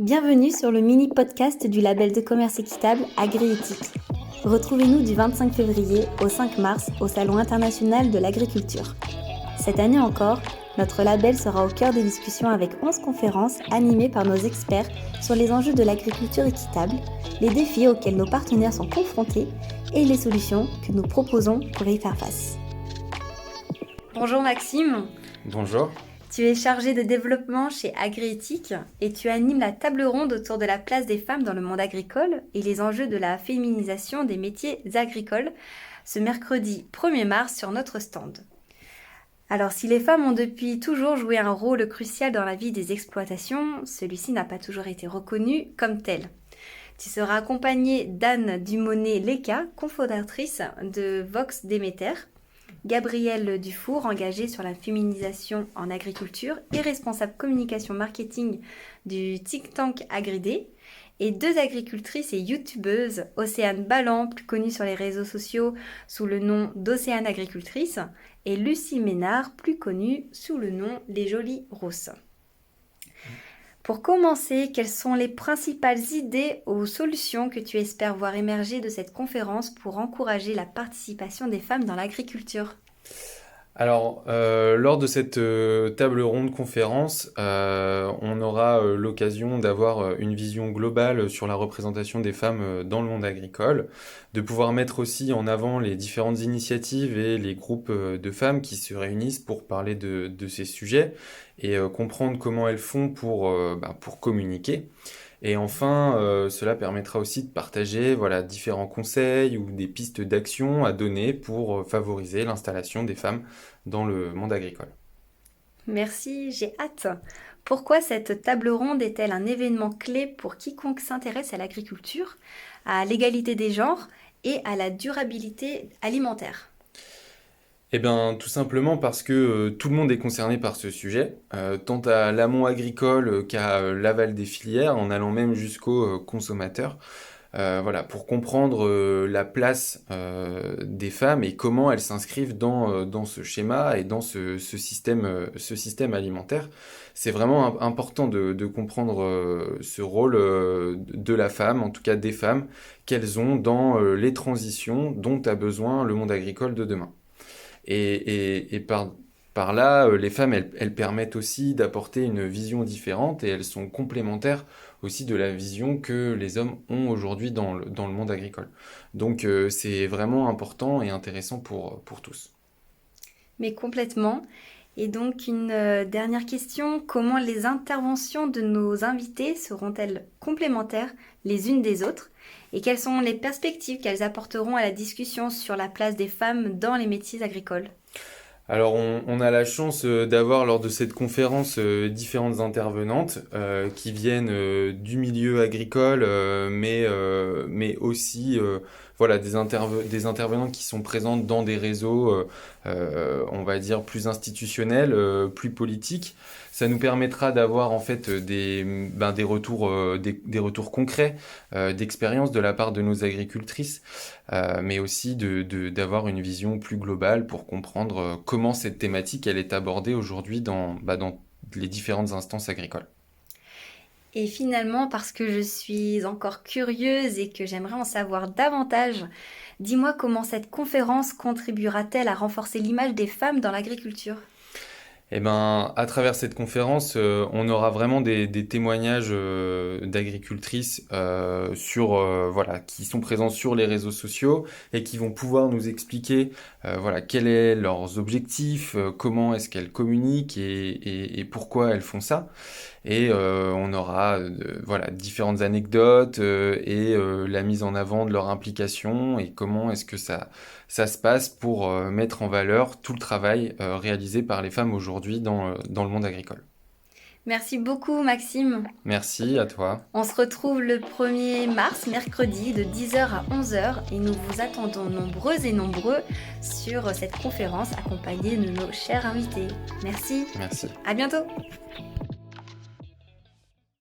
Bienvenue sur le mini-podcast du label de commerce équitable Agriéthique. Retrouvez-nous du 25 février au 5 mars au Salon international de l'agriculture. Cette année encore, notre label sera au cœur des discussions avec 11 conférences animées par nos experts sur les enjeux de l'agriculture équitable, les défis auxquels nos partenaires sont confrontés et les solutions que nous proposons pour y faire face. Bonjour Maxime. Bonjour. Tu es chargé de développement chez Agriéthique et tu animes la table ronde autour de la place des femmes dans le monde agricole et les enjeux de la féminisation des métiers agricoles ce mercredi 1er mars sur notre stand. Alors si les femmes ont depuis toujours joué un rôle crucial dans la vie des exploitations, celui-ci n'a pas toujours été reconnu comme tel. Tu seras accompagnée d'Anne Dumonnet-Leca, cofondatrice de Vox Demeter, Gabrielle Dufour, engagée sur la féminisation en agriculture et responsable communication marketing du think tank Agridé, et deux agricultrices et youtubeuses, Océane Ballan, plus connue sur les réseaux sociaux sous le nom d'Océane Agricultrice, et Lucie Ménard, plus connue sous le nom Les Jolies Rosses. Pour commencer, quelles sont les principales idées ou solutions que tu espères voir émerger de cette conférence pour encourager la participation des femmes dans l'agriculture ? Alors, lors de cette table ronde conférence, on aura l'occasion d'avoir une vision globale sur la représentation des femmes dans le monde agricole, de pouvoir mettre aussi en avant les différentes initiatives et les groupes de femmes qui se réunissent pour parler de ces sujets et comprendre comment elles font pour communiquer. Et enfin, cela permettra aussi de partager différents conseils ou des pistes d'action à donner pour favoriser l'installation des femmes dans le monde agricole. Merci, j'ai hâte. Pourquoi cette table ronde est-elle un événement clé pour quiconque s'intéresse à l'agriculture, à l'égalité des genres et à la durabilité alimentaire ? Eh bien, tout simplement parce que tout le monde est concerné par ce sujet, tant à l'amont agricole qu'à l'aval des filières, en allant même jusqu'aux consommateurs. Pour comprendre la place des femmes et comment elles s'inscrivent dans ce schéma et dans ce système alimentaire. C'est vraiment important de comprendre ce rôle de la femme, en tout cas des femmes, qu'elles ont dans les transitions dont a besoin le monde agricole de demain. Et par là, les femmes, elles permettent aussi d'apporter une vision différente et elles sont complémentaires aussi de la vision que les hommes ont aujourd'hui dans le monde agricole. Donc c'est vraiment important et intéressant pour tous. Mais complètement. Et donc une dernière question, comment les interventions de nos invités seront-elles complémentaires les unes des autres ? Et quelles sont les perspectives qu'elles apporteront à la discussion sur la place des femmes dans les métiers agricoles ? Alors on a la chance d'avoir lors de cette conférence différentes intervenantes qui viennent du milieu agricole mais aussi des intervenantes qui sont présentes dans des réseaux on va dire plus institutionnels, plus politiques. Ça nous permettra d'avoir en fait des retours concrets d'expérience de la part de nos agricultrices, mais aussi d'avoir une vision plus globale pour comprendre comment cette thématique elle est abordée aujourd'hui dans les différentes instances agricoles. Et finalement, parce que je suis encore curieuse et que j'aimerais en savoir davantage, dis-moi comment cette conférence contribuera-t-elle à renforcer l'image des femmes dans l'agriculture ? Eh ben, à travers cette conférence, on aura vraiment des témoignages d'agricultrices qui sont présents sur les réseaux sociaux et qui vont pouvoir nous expliquer quels sont leurs objectifs, comment est-ce qu'elles communiquent et pourquoi elles font ça. Et on aura différentes anecdotes et la mise en avant de leur implication et comment est-ce que ça se passe pour mettre en valeur tout le travail réalisé par les femmes aujourd'hui dans le monde agricole. Merci beaucoup Maxime. Merci à toi. On se retrouve le 1er mars, mercredi, de 10h à 11h et nous vous attendons nombreuses et nombreux sur cette conférence accompagnée de nos chers invités. Merci. Merci. À bientôt.